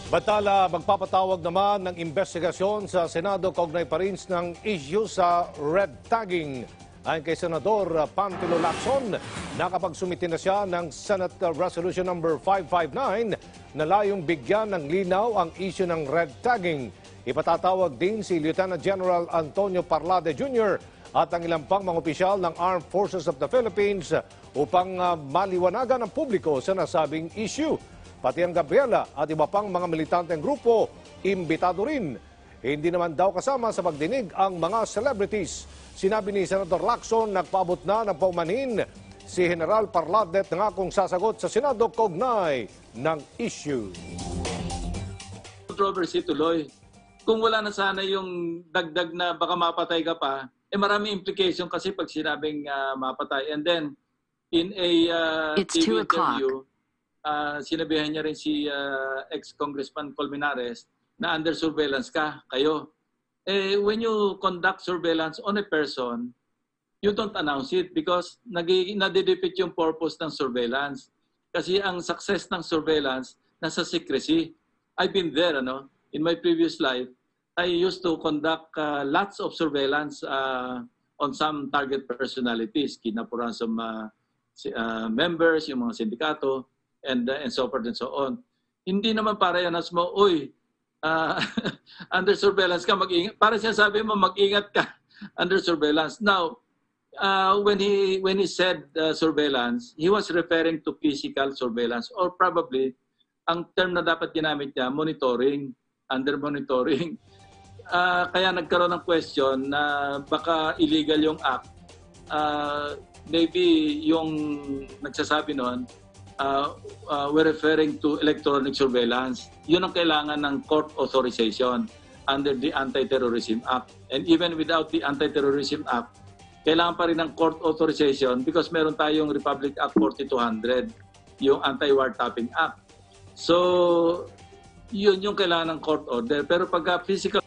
Batala, magpapatawag naman ng investigasyon sa Senado kaugnay pa rin ng issue sa red tagging. Ayon kay Senador Panfilo Lacson, nakapagsumite na siya ng Senate Resolution number 559 na layong bigyan ng linaw ang issue ng red tagging. Ipatatawag din si Lieutenant General Antonio Parlade Jr. at ang ilang pang mga opisyal ng Armed Forces of the Philippines upang maliwanagan ng publiko sa nasabing issue. Pati ang Gabriela at iba pang mga militanteng grupo, imbitado rin. Hindi naman daw kasama sa pagdinig ang mga celebrities. Sinabi ni Senator Lacson, nagpaabot na ng paumanhin si General Parladet na nga kung sasagot sa Senado kaugnay ng issue. Controversy tuloy. Kung wala na sana yung dagdag na baka mapatay ka pa, marami implication kasi pag sinabing mapatay. And then, in a TV interview, sinabihan niya rin si ex-Congressman Colmenares na under surveillance kayo. When you conduct surveillance on a person, you don't announce it because nadidefeat yung purpose ng surveillance. Kasi ang success ng surveillance nasa secrecy. I've been there, in my previous life. I used to conduct lots of surveillance on some target personalities, kinapuran sa members, yung mga sindikato, and so forth and so on. Hindi naman para yan as mo, under surveillance ka, mag-ingat. Para siya sabi mo, mag-ingat ka under surveillance. Now, when he said surveillance, he was referring to physical surveillance or probably, ang term na dapat ginamit niya, monitoring, under monitoring. Kaya nagkaroon ng question na baka illegal yung act. Maybe yung nagsasabi noon, we're referring to electronic surveillance. Yun ang kailangan ng court authorization under the Anti-Terrorism Act. And even without the Anti-Terrorism Act, kailangan pa rin ng court authorization because meron tayong Republic Act 4200, yung Anti-Wiretapping Act. So, yun yung kailangan ng court order. Pero pagka physical